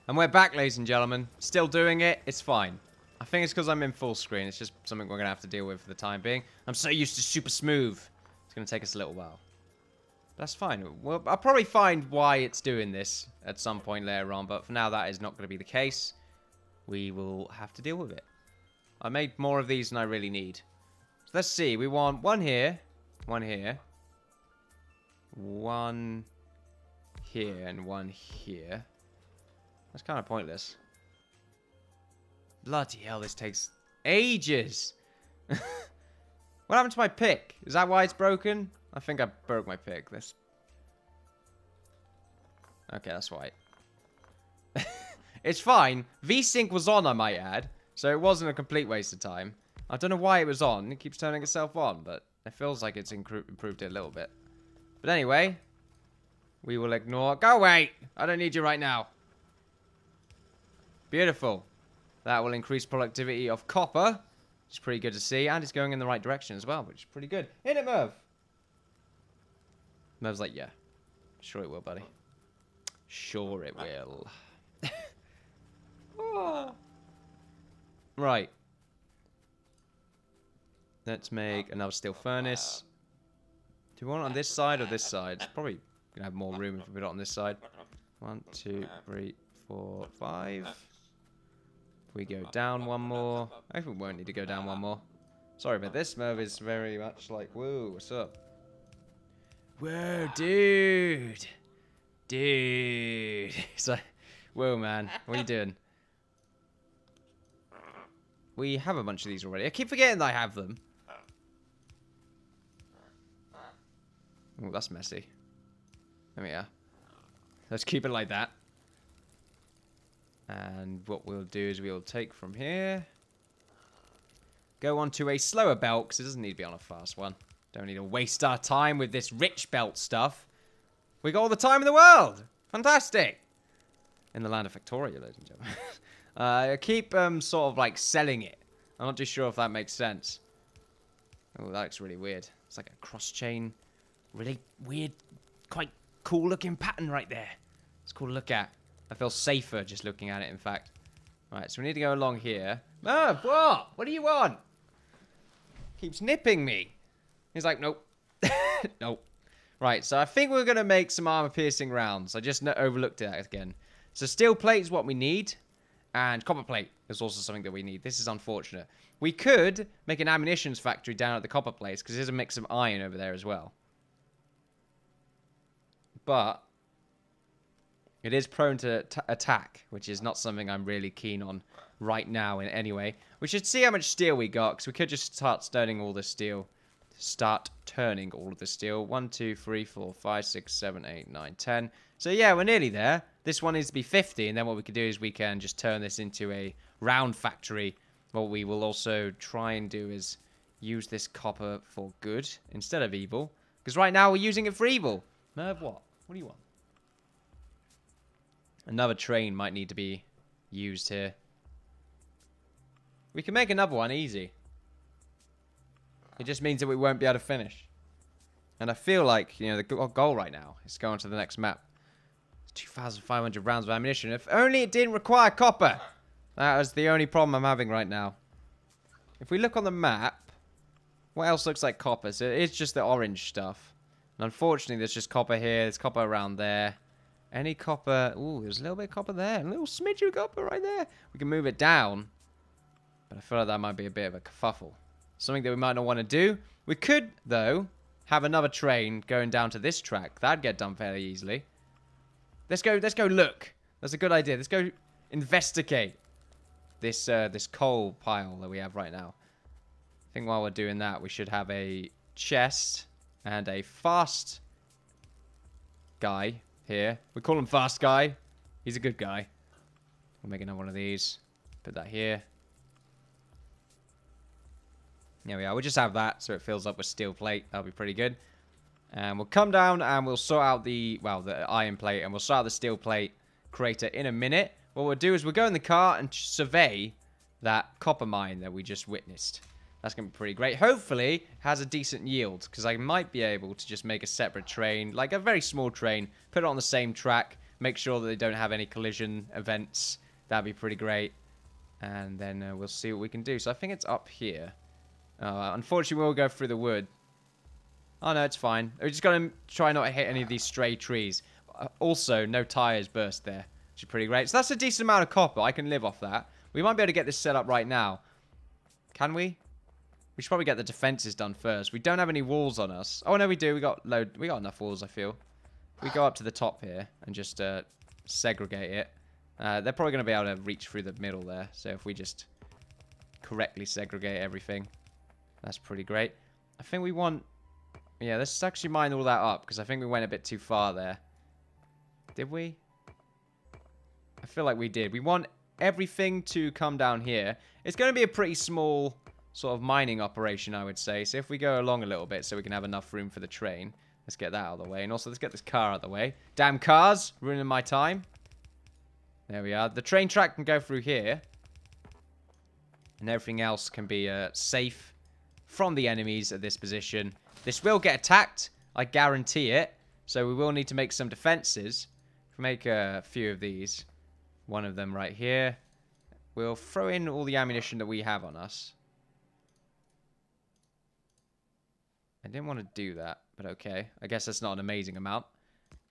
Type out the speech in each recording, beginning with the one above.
And we're back, ladies and gentlemen. Still doing it. It's fine. I think it's because I'm in full screen. It's just something we're going to have to deal with for the time being. I'm so used to super smooth. It's going to take us a little while. But that's fine. Well, I'll probably find why it's doing this at some point later on. But for now, that is not going to be the case. We will have to deal with it. I made more of these than I really need. So let's see. We want one here. One here. One here and one here. That's kind of pointless. Bloody hell, this takes ages. What happened to my pick? Is that why it's broken? I think I broke my pick. Okay, that's why. It's fine. VSync was on, I might add. So it wasn't a complete waste of time. I don't know why it was on. It keeps turning itself on, but it feels like it's improved it a little bit. But anyway, we will ignore... Go away! I don't need you right now. Beautiful. That will increase productivity of copper, which is pretty good to see. And it's going in the right direction as well, which is pretty good. Hit it, Merv! Merv's like, yeah. Sure it will, buddy. Sure it will. Oh. Right. Let's make another steel furnace. Do you want it on this side or this side? It's probably going to have more room if we put it on this side. 1, 2, 3, 4, 5. We go down one more. I think we won't need to go down one more. Sorry about this. Merv is very much like, whoa, what's up? Whoa, dude. Dude. It's like, whoa, man. What are you doing? We have a bunch of these already. I keep forgetting that I have them. Oh, that's messy. There we are. Let's keep it like that. And what we'll do is we'll take from here. Go on to a slower belt, because it doesn't need to be on a fast one. Don't need to waste our time with this rich belt stuff. We got all the time in the world! Fantastic! In the land of Factorio, ladies and gentlemen. I keep sort of like selling it. I'm not too sure if that makes sense. Oh, that looks really weird. It's like a cross-chain. Really weird, quite cool-looking pattern right there. It's cool to look at. I feel safer just looking at it, in fact. Right, so we need to go along here. Merv, what? What do you want? Keeps nipping me. He's like, nope. Nope. Right, so I think we're going to make some armor-piercing rounds. I just overlooked it again. So steel plate is what we need. And copper plate is also something that we need. This is unfortunate. We could make an ammunitions factory down at the copper place, because there's a mix of iron over there as well. But it is prone to attack, which is not something I'm really keen on right now in any way. We should see how much steel we got, because we could just start turning all the steel. 1, 2, 3, 4, 5, 6, 7, 8, 9, 10. So yeah, we're nearly there. This one needs to be 50, and then what we could do is we can just turn this into a round factory. What we will also try and do is use this copper for good instead of evil. Because right now we're using it for evil. Merv, what? What do you want? Another train might need to be used here. We can make another one easy. It just means that we won't be able to finish. And I feel like, you know, the goal right now is going to the next map. 2,500 rounds of ammunition. If only it didn't require copper. That is the only problem I'm having right now. If we look on the map, what else looks like copper? So it's just the orange stuff. And unfortunately, there's just copper here. There's copper around there. Any copper... Ooh, there's a little bit of copper there. A little smidge of copper right there. We can move it down. But I feel like that might be a bit of a kerfuffle. Something that we might not want to do. We could, though, have another train going down to this track. That'd get done fairly easily. Let's go look. That's a good idea. Let's go investigate this this coal pile that we have right now. I think while we're doing that, we should have a chest and a fast guy here. We call him Fast Guy. He's a good guy. We'll make another one of these. Put that here. There we are. We'll just have that so it fills up with steel plate. That'll be pretty good. And we'll come down and we'll sort out the iron plate, and we'll sort out the steel plate crater in a minute. What we'll do is we'll go in the car and survey that copper mine that we just witnessed. That's going to be pretty great. Hopefully, it has a decent yield, because I might be able to just make a separate train, like a very small train, put it on the same track, make sure that they don't have any collision events. That'd be pretty great. And then we'll see what we can do. So I think it's up here. Unfortunately, we'll go through the wood. Oh, no, it's fine. We're just going to try not to hit any of these stray trees. Also, no tires burst there, which is pretty great. So that's a decent amount of copper. I can live off that. We might be able to get this set up right now. Can we? We should probably get the defenses done first. We don't have any walls on us. Oh, no, we do. We got enough walls, I feel. We go up to the top here and just segregate it. They're probably going to be able to reach through the middle there. So if we just correctly segregate everything, that's pretty great. I think we want... Yeah, let's actually mine all that up, because I think we went a bit too far there. Did we? I feel like we did. We want everything to come down here. It's going to be a pretty small sort of mining operation, I would say. So if we go along a little bit so we can have enough room for the train. Let's get that out of the way. And also, let's get this car out of the way. Damn cars, ruining my time. There we are. The train track can go through here. And everything else can be safe from the enemies at this position. This will get attacked. I guarantee it. So we will need to make some defenses. Make a few of these. One of them right here. We'll throw in all the ammunition that we have on us. I didn't want to do that, but okay. I guess that's not an amazing amount.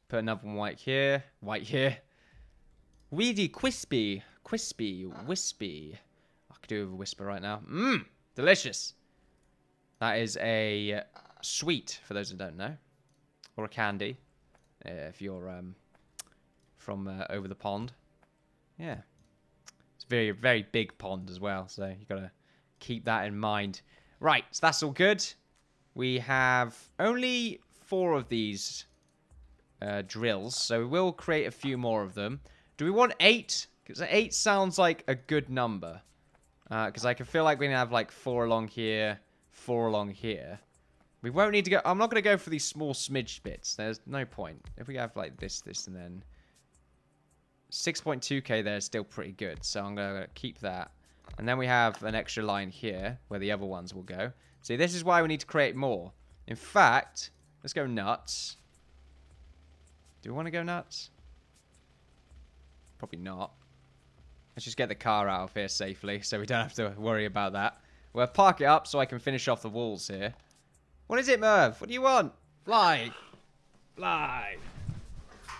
Put another one white here. White here. Weedy, crispy, wispy. I could do with a whisper right now. Mmm, delicious. That is a sweet, for those that don't know. Or a candy, if you're from over the pond. Yeah. It's a very, very big pond as well, so you've got to keep that in mind. Right, so that's all good. We have only 4 of these drills, so we will create a few more of them. Do we want 8? Because 8 sounds like a good number. Because I can feel like we're going to have like 4 along here, 4 along here. We won't need to go... I'm not going to go for these small smidge bits. There's no point. If we have like this, and then... 6.2k there is still pretty good. So I'm going to keep that. And then we have an extra line here where the other ones will go. See, this is why we need to create more. In fact, let's go nuts. Do we want to go nuts? Probably not. Let's just get the car out of here safely so we don't have to worry about that. We'll park it up so I can finish off the walls here. What is it, Merv? What do you want? Fly. Fly.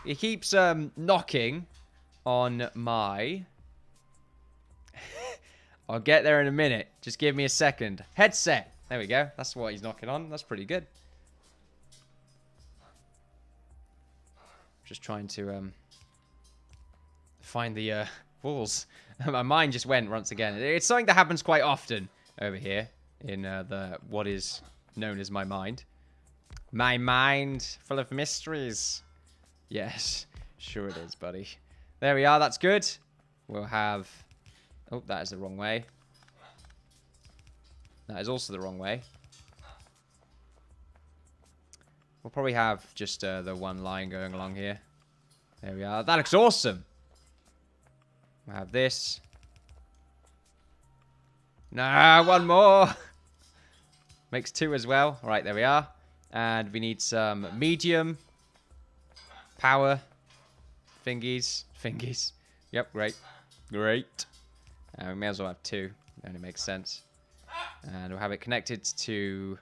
He keeps knocking on my... I'll get there in a minute. Just give me a second. Headset. There we go. That's what he's knocking on. That's pretty good. Just trying to find the walls. My mind just went once again. It's something that happens quite often over here in what is known as my mind. My mind full of mysteries. Yes, sure it is, buddy. There we are. That's good. We'll have... Oh, that is the wrong way. That is also the wrong way. We'll probably have just the one line going along here. There we are. That looks awesome. We'll have this. Nah, one more. Makes 2 as well. All right, there we are. And we need some medium power thingies. Thingies. Yep, great. Great. We may as well have 2. It only makes sense. And we'll have it connected to...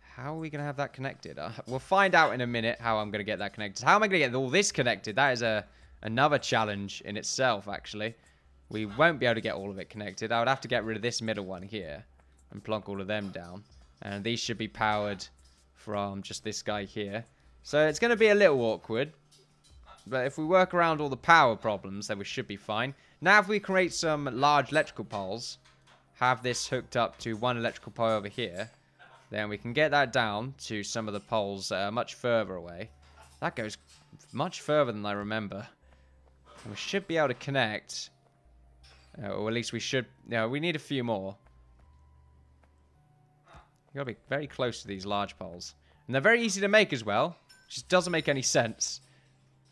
How are we going to have that connected? We'll find out in a minute how I'm going to get that connected. How am I going to get all this connected? That is another challenge in itself, actually. We won't be able to get all of it connected. I would have to get rid of this middle one here. And plonk all of them down. And these should be powered from just this guy here. So it's going to be a little awkward. But if we work around all the power problems, then we should be fine. Now if we create some large electrical poles, have this hooked up to one electrical pole over here, then we can get that down to some of the poles that are much further away. That goes much further than I remember. And we should be able to connect, or at least we should, we need a few more. You've got to be very close to these large poles. And they're very easy to make as well. Just doesn't make any sense.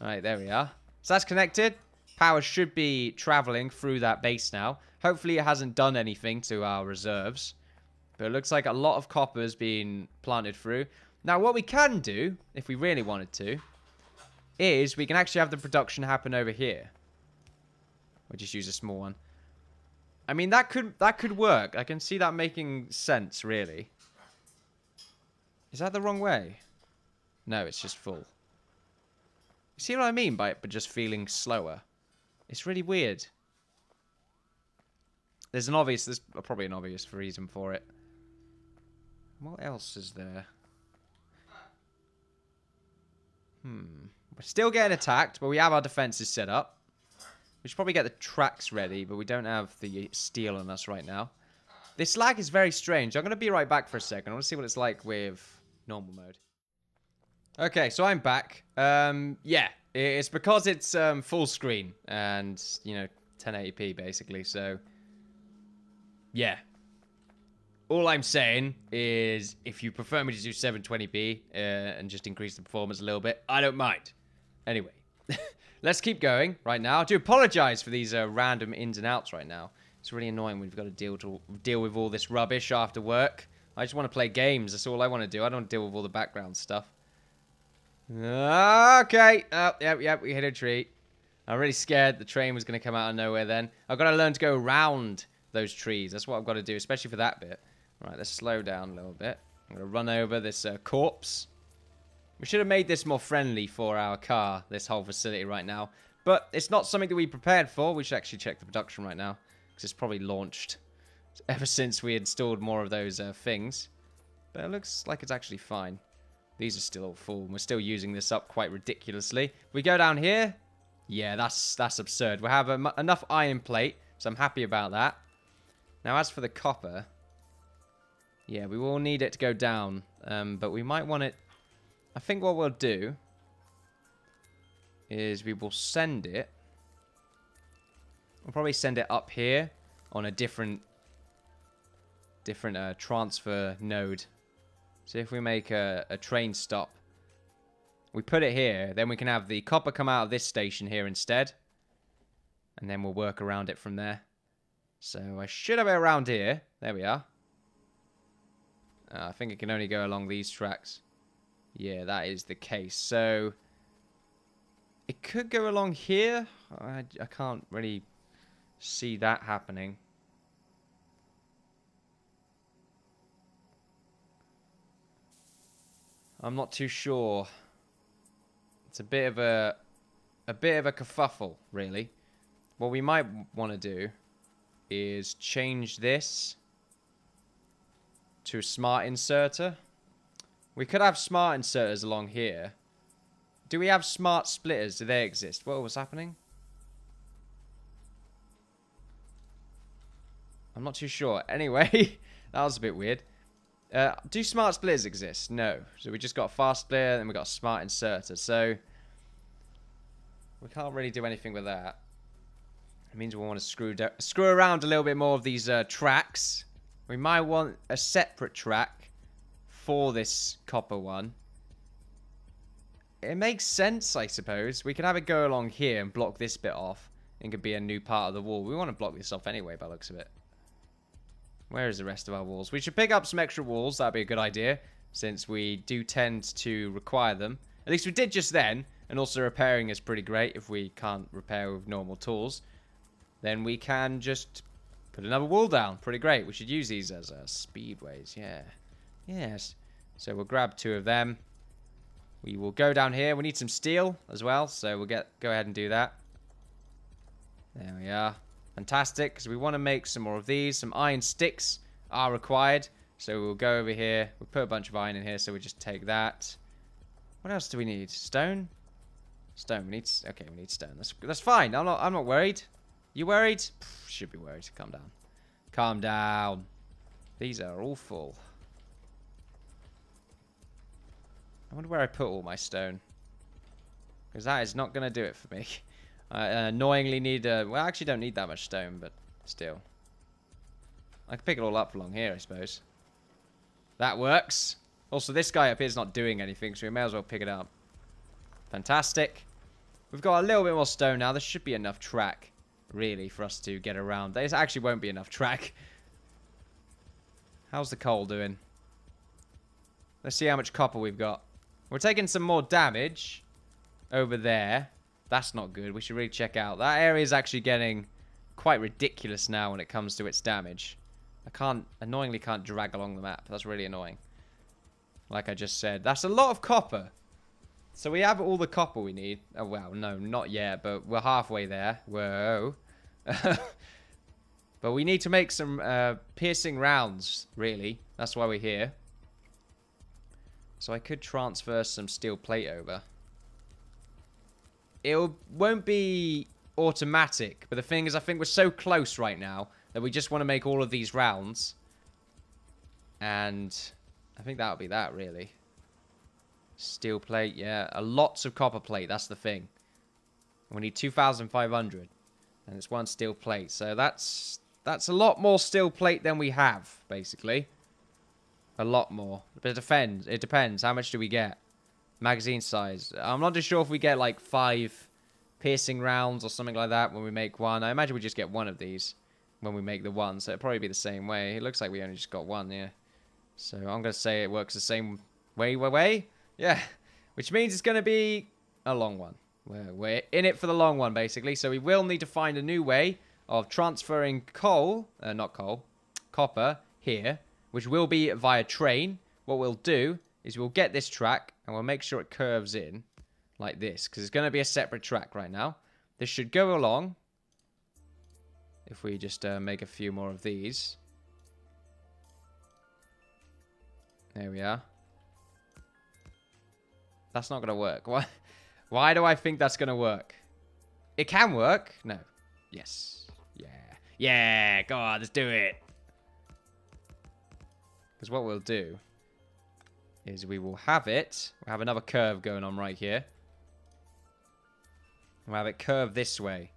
Alright, there we are. So that's connected. Power should be traveling through that base now. Hopefully it hasn't done anything to our reserves. But it looks like a lot of copper's been planted through. Now, what we can do, if we really wanted to, is we can actually have the production happen over here. We'll just use a small one. I mean, that could work. I can see that making sense, really. Is that the wrong way? No, it's just full. You see what I mean by it, but just feeling slower? It's really weird. There's probably an obvious reason for it. What else is there? We're still getting attacked, but we have our defenses set up. We should probably get the tracks ready, but we don't have the steel on us right now. This lag is very strange. I'm going to be right back for a second. I want to see what it's like with normal mode. Okay, so I'm back. Yeah, it's because it's full screen and, you know, 1080p basically, so yeah. All I'm saying is if you prefer me to do 720p and just increase the performance a little bit, I don't mind. Anyway, let's keep going right now. I do apologize for these random ins and outs right now. It's really annoying when we've got to deal with all this rubbish after work. I just want to play games. That's all I want to do. I don't deal with all the background stuff. Okay. Oh, yep, we hit a tree. I'm really scared the train was going to come out of nowhere then. I've got to learn to go around those trees. That's what I've got to do, especially for that bit. Right, let's slow down a little bit. I'm going to run over this corpse. We should have made this more friendly for our car, this whole facility right now. But it's not something that we prepared for. We should actually check the production right now, because it's probably launched ever since we installed more of those things. But it looks like it's actually fine. These are still all full. We're still using this up quite ridiculously. We go down here. Yeah, that's absurd. We have enough iron plate, so I'm happy about that. Now, as for the copper, yeah, we will need it to go down, but we might want it. I think what we'll do is we will send it. We'll probably send it up here on a different transfer node. So if we make a train stop, we put it here, then we can have the copper come out of this station here instead, and then we'll work around it from there. So I should have it around here. There we are. I think it can only go along these tracks. Yeah, that is the case. So it could go along here. I can't really see that happening. I'm not too sure. It's a bit of a kerfuffle, really. What we might want to do is change this to a smart inserter. We could have smart inserters along here. Do we have smart splitters? Do they exist? What was happening? I'm not too sure. Anyway, that was a bit weird. Do smart splitters exist? No. So we just got a fast splitter and we got a smart inserter. So we can't really do anything with that. It means we want to screw around a little bit more of these tracks. We might want a separate track for this copper one. It makes sense, I suppose. We can have it go along here and block this bit off. It could be a new part of the wall. We want to block this off anyway, by the looks of it. Where is the rest of our walls? We should pick up some extra walls. That'd be a good idea, since we do tend to require them. At least we did just then. And also repairing is pretty great. If we can't repair with normal tools, then we can just put another wall down. Pretty great. We should use these as speedways. Yeah. Yes. So we'll grab 2 of them. We will go down here. We need some steel as well, so we'll go ahead and do that. There we are. Fantastic, because we want to make some more of these. Some iron sticks are required. So we'll go over here. We'll put a bunch of iron in here, so we just take that. What else do we need? Stone? Stone. We need stone. That's fine. I'm not worried. You worried? Should be worried. Calm down. Calm down. These are all full. I wonder where I put all my stone. Because that is not going to do it for me. I annoyingly need well, I actually don't need that much stone, but still. I can pick it all up along here, I suppose. That works. Also, this guy up here is not doing anything, so we may as well pick it up. Fantastic. We've got a little bit more stone now. There should be enough track, really, for us to get around. There actually won't be enough track. How's the coal doing? Let's see how much copper we've got. We're taking some more damage. over there. That's not good. We should really check out. That area is actually getting quite ridiculous now when it comes to its damage. I annoyingly can't drag along the map. That's really annoying. Like I just said. That's a lot of copper. So we have all the copper we need. Oh, well, no, not yet, but we're halfway there. Whoa. But we need to make some piercing rounds, really. That's why we're here. So I could transfer some steel plate over. It won't be automatic, but the thing is, I think we're so close right now that we just want to make all of these rounds. And I think that'll be that, really. Steel plate, yeah. Lots of copper plate, that's the thing. We need 2,500. And it's one steel plate. So that's a lot more steel plate than we have, basically. A lot more. But it depends. How much do we get? Magazine size. I'm not too sure if we get like 5 piercing rounds or something like that when we make one. I imagine we just get one of these when we make the one. So it'll probably be the same way. It looks like we only just got one, yeah. So I'm going to say it works the same way. Yeah. Which means it's going to be a long one. We're in it for the long one, basically. So we will need to find a new way of transferring copper here, which will be via train. What we'll do is we'll get this track and we'll make sure it curves in like this, because it's going to be a separate track right now. This should go along if we just make a few more of these. There we are. That's not going to work. Why do I think that's going to work? It can work. No. Yes. Yeah. Yeah. Go on. Let's do it. Because what we'll do is we will have it. We'll have another curve going on right here. We'll have it curve this way.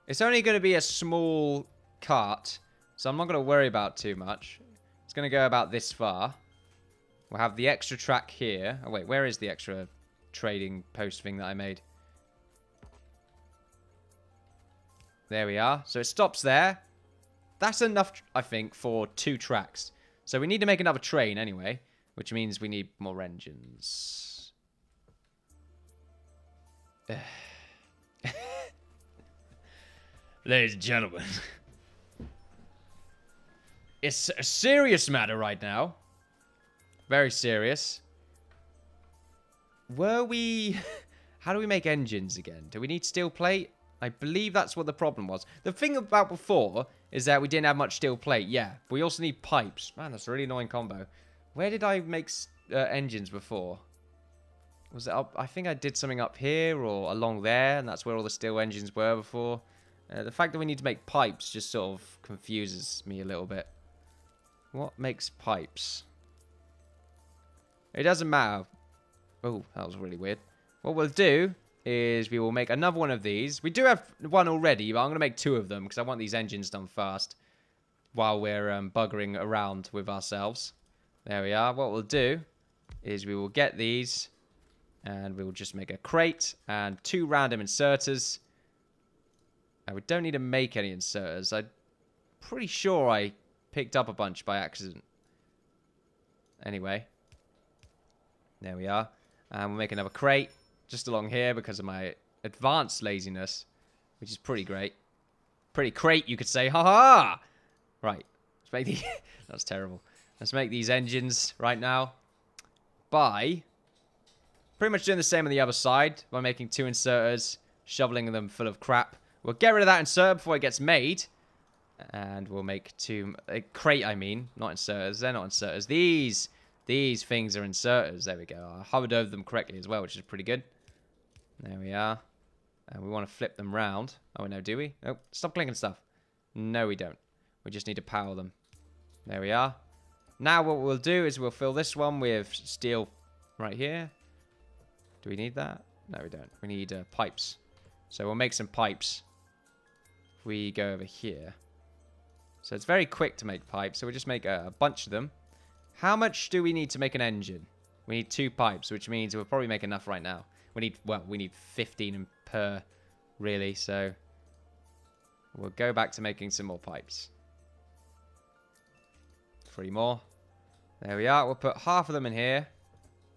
It's only going to be a small cart, so I'm not going to worry about too much. It's going to go about this far. We'll have the extra track here. Oh, wait. Where is the extra trading post thing that I made? There we are. So it stops there. That's enough, I think, for 2 tracks. So we need to make another train anyway, which means we need more engines. Ladies and gentlemen, it's a serious matter right now. Very serious. How do we make engines again? Do we need steel plate? I believe that's what the problem was. The thing about before is that we didn't have much steel plate. Yeah, but we also need pipes. Man, that's a really annoying combo. Where did I make engines before? Was it up? I think I did something up here or along there, and that's where all the steel engines were before. The fact that we need to make pipes just sort of confuses me a little bit. What makes pipes? It doesn't matter. Oh, that was really weird. What we'll do is we will make another one of these. We do have one already, but I'm going to make 2 of them because I want these engines done fast while we're buggering around with ourselves. There we are. What we'll do is we will get these and we will just make a crate and 2 random inserters. And we don't need to make any inserters. I'm pretty sure I picked up a bunch by accident. Anyway. There we are. And we'll make another crate just along here because of my advanced laziness, which is pretty great. Pretty crate, you could say. Ha ha! Right. Let's make these. That's terrible. Let's make these engines right now by pretty much doing the same on the other side by making 2 inserters, shoveling them full of crap. We'll get rid of that insert before it gets made. And we'll make 2... A crate, I mean. Not inserters. They're not inserters. These things are inserters. There we go. I hovered over them correctly as well, which is pretty good. There we are. And we want to flip them round. Oh, no, do we? Oh, stop clicking stuff. No, we don't. We just need to power them. There we are. Now what we'll do is we'll fill this one with steel right here. Do we need that? No, we don't. We need pipes. So we'll make some pipes. If we go over here. So it's very quick to make pipes. So we'll just make a bunch of them. How much do we need to make an engine? We need 2 pipes, which means we'll probably make enough right now. We need 15 per, really, so we'll go back to making some more pipes. 3 more. There we are. We'll put half of them in here,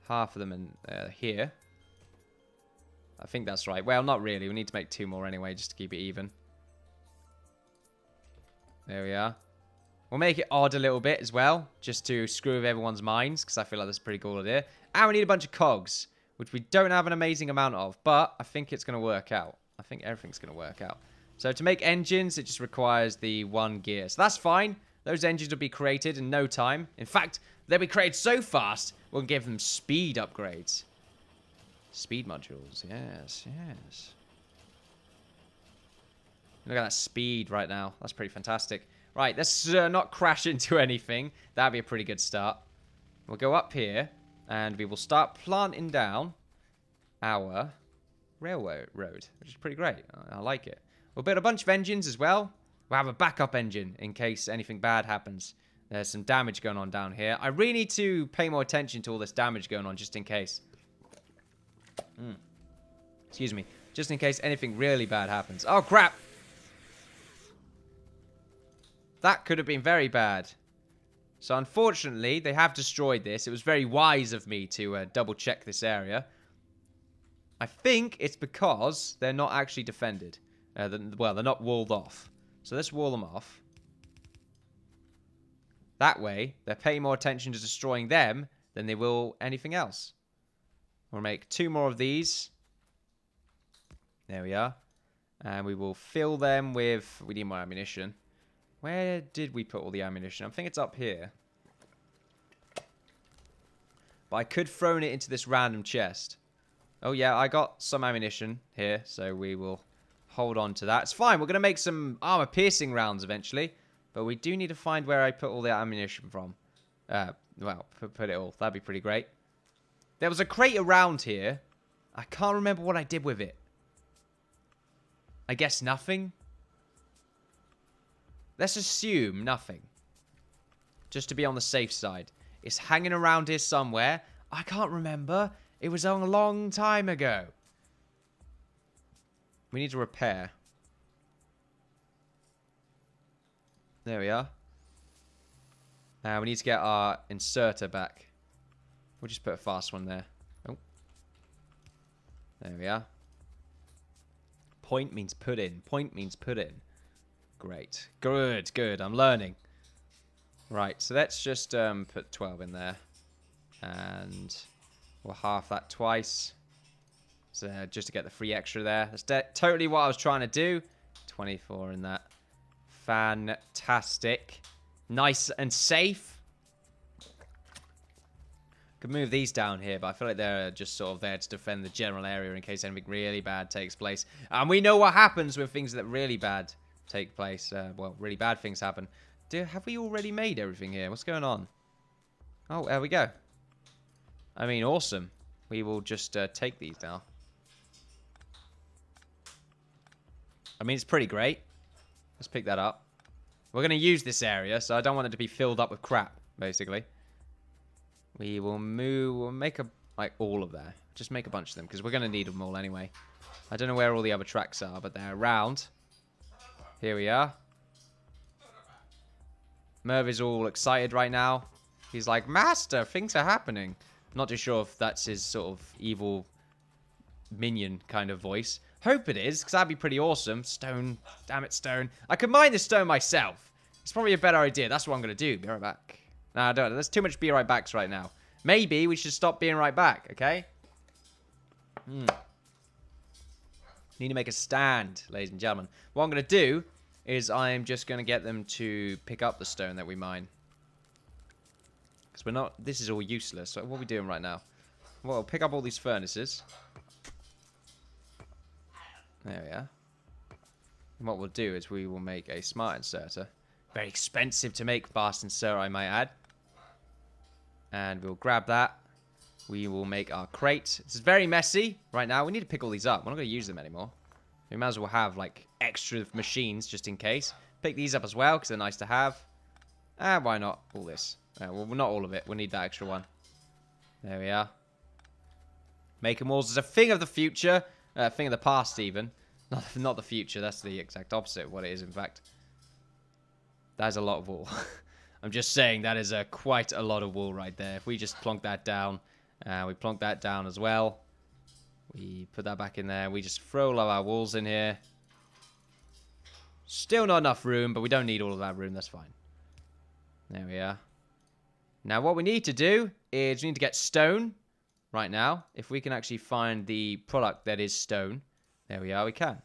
half of them in here. I think that's right. Well, not really. We need to make 2 more anyway, just to keep it even. There we are. We'll make it odd a little bit as well, just to screw with everyone's minds, because I feel like that's a pretty cool idea. And we need a bunch of cogs, which we don't have an amazing amount of, but I think it's going to work out. I think everything's going to work out. So to make engines, it just requires the 1 gear. So that's fine. Those engines will be created in no time. In fact, they'll be created so fast, we'll give them speed upgrades. Speed modules, yes, yes. Look at that speed right now. That's pretty fantastic. Right, let's not crash into anything. That'd be a pretty good start. We'll go up here, and we will start planting down our railway road, which is pretty great. I like it. We'll build a bunch of engines as well. We'll have a backup engine in case anything bad happens. There's some damage going on down here. I really need to pay more attention to all this damage going on, just in case. Excuse me. Just in case anything really bad happens. Oh, crap! That could have been very bad. So, unfortunately, they have destroyed this. It was very wise of me to double-check this area. I think it's because they're not actually defended. Well, they're not walled off. So, let's wall them off. That way, they're paying more attention to destroying them than they will anything else. We'll make 2 more of these. There we are. And we will fill them with... We need more ammunition. Where did we put all the ammunition? I think it's up here. But I could throw it into this random chest. Oh yeah, I got some ammunition here. So we will hold on to that. It's fine. We're going to make some armor-piercing rounds eventually. But we do need to find where I put all the ammunition from. Well, put it all. That'd be pretty great. There was a crate around here. I can't remember what I did with it. I guess nothing. Let's assume nothing. Just to be on the safe side. It's hanging around here somewhere. I can't remember. It was a long time ago. We need to repair. There we are. We need to get our inserter back. We'll just put a fast one there. Oh. There we are. Point means put in. Point means put in. Great. Good, good. I'm learning. Right, so let's just put 12 in there. And we'll half that twice. So just to get the free extra there. That's totally what I was trying to do. 24 in that. Fantastic. Nice and safe. Could move these down here, but I feel like they're just sort of there to defend the general area in case anything really bad takes place. And we know what happens when things that really bad take place. Well, really bad things happen. Have we already made everything here? What's going on? Oh, there we go. I mean, awesome. We will just take these now. I mean, it's pretty great. Let's pick that up. We're going to use this area, so I don't want it to be filled up with crap, basically. We will move... We'll make like all of that. Just make a bunch of them, because we're going to need them all anyway. I don't know where all the other tracks are, but they're around. Here we are. Merv is all excited right now. He's like, Master, things are happening. Not too sure if that's his sort of evil minion kind of voice. Hope it is, because that'd be pretty awesome. Stone. Damn it, stone. I could mine this stone myself. It's probably a better idea. That's what I'm going to do. Be right back. No, I don't. There's too much be right backs right now. Maybe we should stop being right back, okay? Need to make a stand, ladies and gentlemen. What I'm going to do is I'm just going to get them to pick up the stone that we mine. Because we're not... This is all useless. So what are we doing right now? Well, we'll pick up all these furnaces. There we are. And what we'll do is we will make a smart inserter. Very expensive to make fast inserter, I might add. And we'll grab that. We will make our crate. This is very messy right now. We need to pick all these up. We're not going to use them anymore. We might as well have, like, extra machines just in case. Pick these up as well, because they're nice to have. And why not all this? Well, not all of it. We'll need that extra one. There we are. Making walls is a thing of the future. A thing of the past, even. Not the future. That's the exact opposite of what it is, in fact. That is a lot of wool. I'm just saying that is quite a lot of wool right there. If we just plonk that down, we plonk that down as well. We put that back in there. We just throw all of our walls in here. Still not enough room, but we don't need all of that room. That's fine. There we are. Now, what we need to do is we need to get stone right now. If we can actually find the product that is stone. There we are. We can.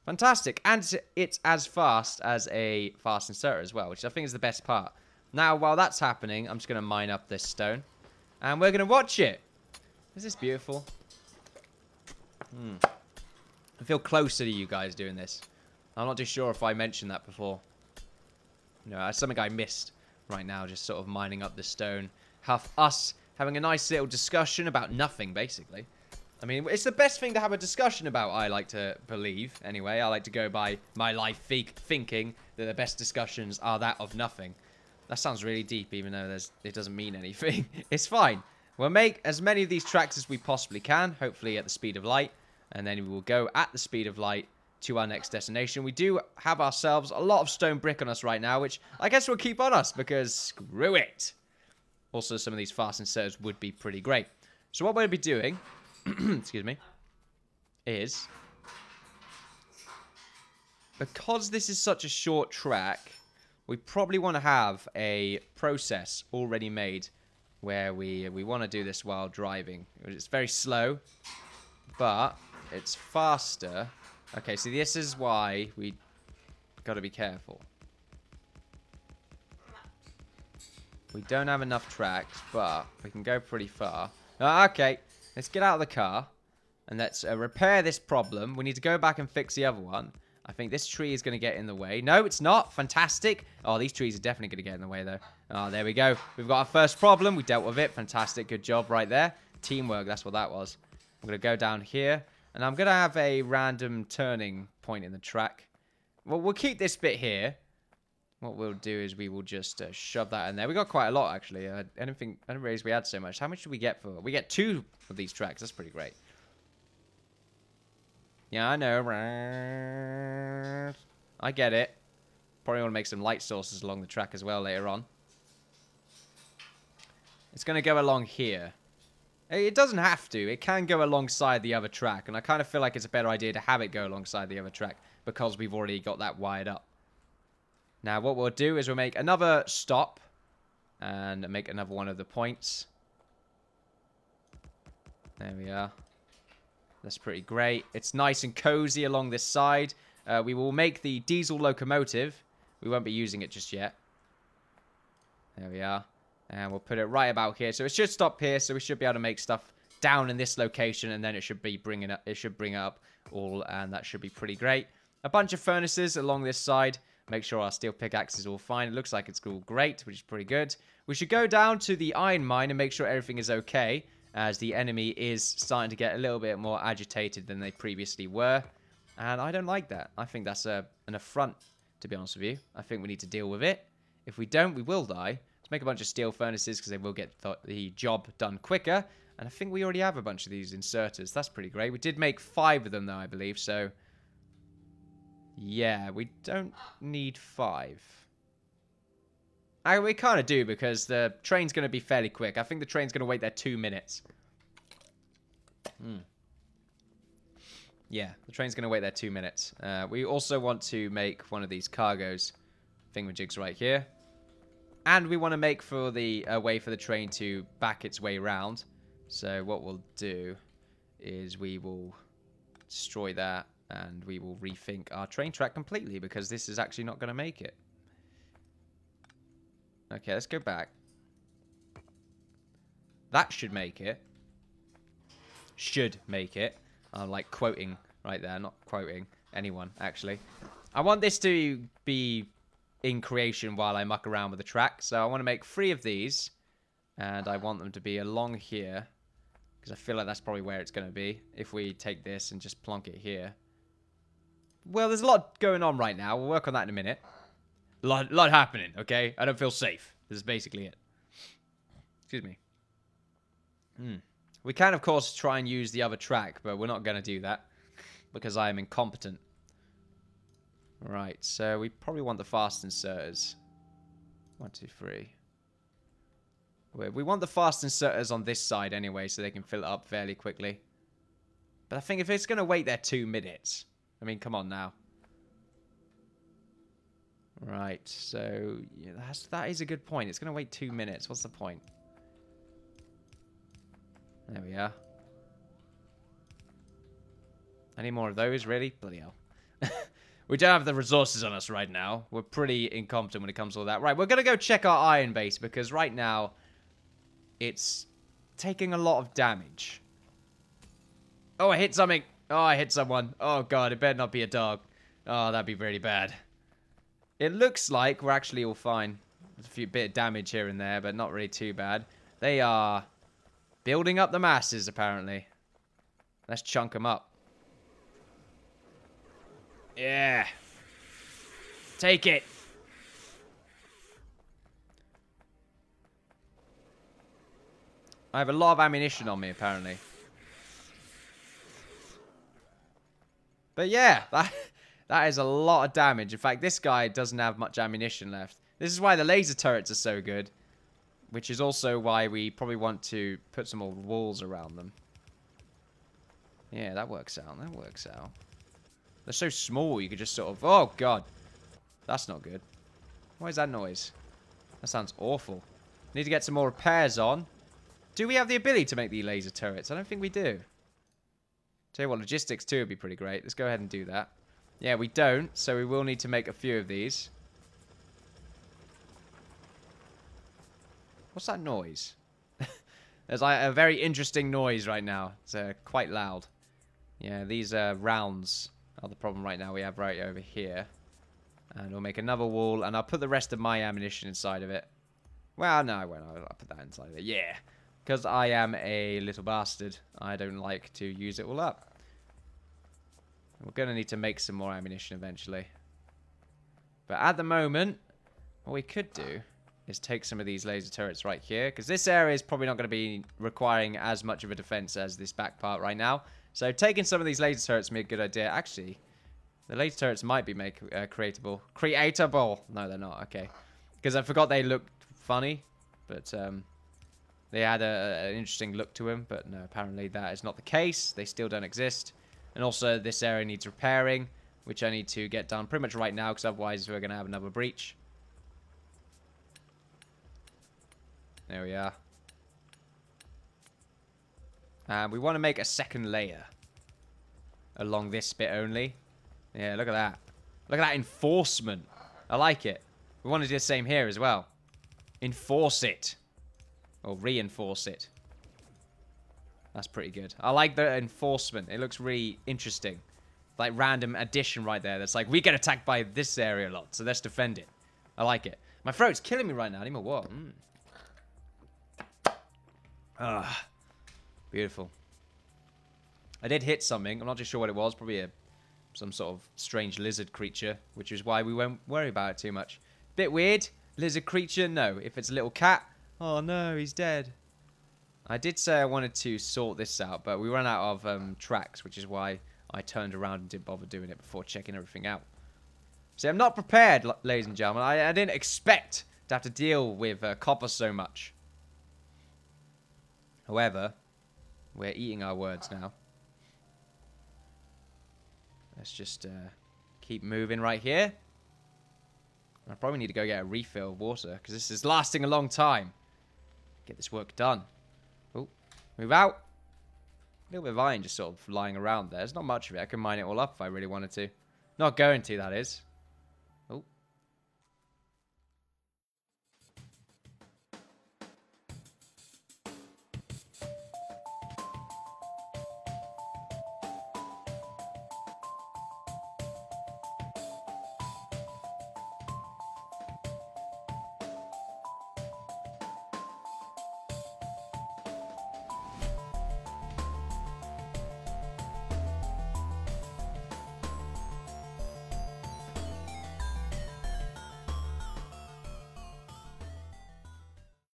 Fantastic. And it's as fast as a fast inserter as well, which I think is the best part. Now, while that's happening, I'm just going to mine up this stone. And we're going to watch it. Is this beautiful? I feel closer to you guys doing this. I'm not too sure if I mentioned that before. No, that's something I missed right now, just sort of mining up the stone. Us having a nice little discussion about nothing, basically. I mean, it's the best thing to have a discussion about, I like to believe. Anyway, I like to go by my life thinking that the best discussions are that of nothing. That sounds really deep, even though it doesn't mean anything. It's fine. We'll make as many of these tracks as we possibly can, hopefully at the speed of light. And then we will go at the speed of light to our next destination. We do have ourselves a lot of stone brick on us right now, which I guess we'll keep on us because screw it. Also, some of these fast inserters would be pretty great. So what we'll be doing, excuse me, is because this is such a short track, we probably want to have a process already made where we want to do this while driving. It's very slow, but it's faster. Okay, so this is why we got to be careful. We don't have enough tracks, but we can go pretty far. Okay, let's get out of the car and let's repair this problem. We need to go back and fix the other one. I think this tree is going to get in the way. No, it's not. Fantastic. Oh, these trees are definitely going to get in the way, though. Oh, there we go. We've got our first problem. We dealt with it. Fantastic. Good job right there. Teamwork. That's what that was. I'm going to go down here. And I'm going to have a random turning point in the track. Well, we'll keep this bit here. What we'll do is we will just shove that in there. We got quite a lot, actually. I didn't realize we had so much. How much did we get for? We get 2 of these tracks. That's pretty great. Yeah, I know. I get it. Probably want to make some light sources along the track as well later on. It's going to go along here. It doesn't have to. It can go alongside the other track. And I kind of feel like it's a better idea to have it go alongside the other track because we've already got that wired up. Now, what we'll do is we'll make another stop and make another one of the points. There we are. That's pretty great. It's nice and cozy along this side. We will make the diesel locomotive. We won't be using it just yet. There we are. And we'll put it right about here. So it should stop here. So we should be able to make stuff down in this location. And then it should be bringing up. It should bring up all. And that should be pretty great. A bunch of furnaces along this side. Make sure our steel pickaxe is all fine. It looks like it's all great, which is pretty good. We should go down to the iron mine and make sure everything is okay, as the enemy is starting to get a little bit more agitated than they previously were. And I don't like that. I think that's an affront, to be honest with you. I think we need to deal with it. If we don't, we will die. Let's make a bunch of steel furnaces because they will get the job done quicker. And I think we already have a bunch of these inserters. That's pretty great. We did make 5 of them, though, I believe. So, yeah, we don't need 5. We kind of do because the train's going to be fairly quick. I think the train's going to wait there 2 minutes. Yeah, the train's going to wait there 2 minutes. We also want to make one of these cargoes thingamajigs right here. And we want to make for the way for the train to back its way around. So what we'll do is we will destroy that and we will rethink our train track completely because this is actually not going to make it. Okay, let's go back. That should make it. Should make it. I'm like quoting right there, not quoting anyone, actually. I want this to be in creation while I muck around with the track. So I want to make 3 of these. And I want them to be along here. Because I feel like that's probably where it's going to be. If we take this and just plonk it here. Well, there's a lot going on right now. We'll work on that in a minute. A lot happening, okay? I don't feel safe. This is basically it. Excuse me. We can, of course, try and use the other track, but we're not going to do that. Because I am incompetent. Right, so we probably want the fast inserters. 1, 2, 3. We want the fast inserters on this side anyway, so they can fill it up fairly quickly. But I think if it's going to wait there 2 minutes... I mean, come on now. Right, so... Yeah, that is a good point. It's going to wait 2 minutes. What's the point? There we are. Any more of those, really? Bloody hell. We don't have the resources on us right now. We're pretty incompetent when it comes to all that. Right, we're going to go check our iron base, because right now, it's taking a lot of damage. Oh, I hit something. Oh, I hit someone. Oh, God, it better not be a dog. Oh, that'd be really bad. It looks like we're actually all fine. There's a few bit of damage here and there, but not really too bad. They are building up the masses, apparently. Let's chunk them up. Yeah. Take it. I have a lot of ammunition on me, apparently. But yeah, that is a lot of damage. In fact, this guy doesn't have much ammunition left. This is why the laser turrets are so good. Which is also why we probably want to put some more walls around them. Yeah, that works out. That works out. They're so small, you could just sort of... Oh, God. That's not good. What is that noise? That sounds awful. Need to get some more repairs on. Do we have the ability to make the laser turrets? I don't think we do. Tell you what, logistics 2 would be pretty great. Let's go ahead and do that. Yeah, we don't, so we will need to make a few of these. What's that noise? There's like a very interesting noise right now. It's quite loud. Yeah, these rounds are the problem right now we have right over here. And we'll make another wall, and I'll put the rest of my ammunition inside of it. Well, no, I won't. I'll put that inside of it. Yeah. Because I am a little bastard. I don't like to use it all up. We're going to need to make some more ammunition eventually. But at the moment, what we could do is take some of these laser turrets right here. Because this area is probably not going to be requiring as much of a defense as this back part right now. So taking some of these laser turrets would be a good idea. Actually, the laser turrets might be creatable. Creatable! No, they're not. Okay. Because I forgot they looked funny. But, they had an interesting look to them, but no, apparently that is not the case. They still don't exist. And also, this area needs repairing, which I need to get done pretty much right now, because otherwise we're going to have another breach. There we are. And we want to make a second layer along this bit only. Yeah, look at that. Look at that enforcement. I like it. We want to do the same here as well. Enforce it. Or reinforce it. That's pretty good. I like the enforcement. It looks really interesting. Like random addition right there. That's like, we get attacked by this area a lot, so let's defend it. I like it. My throat's killing me right now. I need more water. Ah, beautiful. I did hit something. I'm not too sure what it was. Probably some sort of strange lizard creature, which is why we won't worry about it too much. Bit weird. Lizard creature, no. If it's a little cat, oh no, he's dead. I did say I wanted to sort this out, but we ran out of tracks, which is why I turned around and didn't bother doing it before checking everything out. See, I'm not prepared, ladies and gentlemen. I didn't expect to have to deal with copper so much. However, we're eating our words now. Let's just keep moving right here. I probably need to go get a refill of water, because this is lasting a long time. Get this work done. Oh, move out. A little bit of iron just sort of lying around there. There's not much of it. I can mine it all up if I really wanted to. Not going to, that is.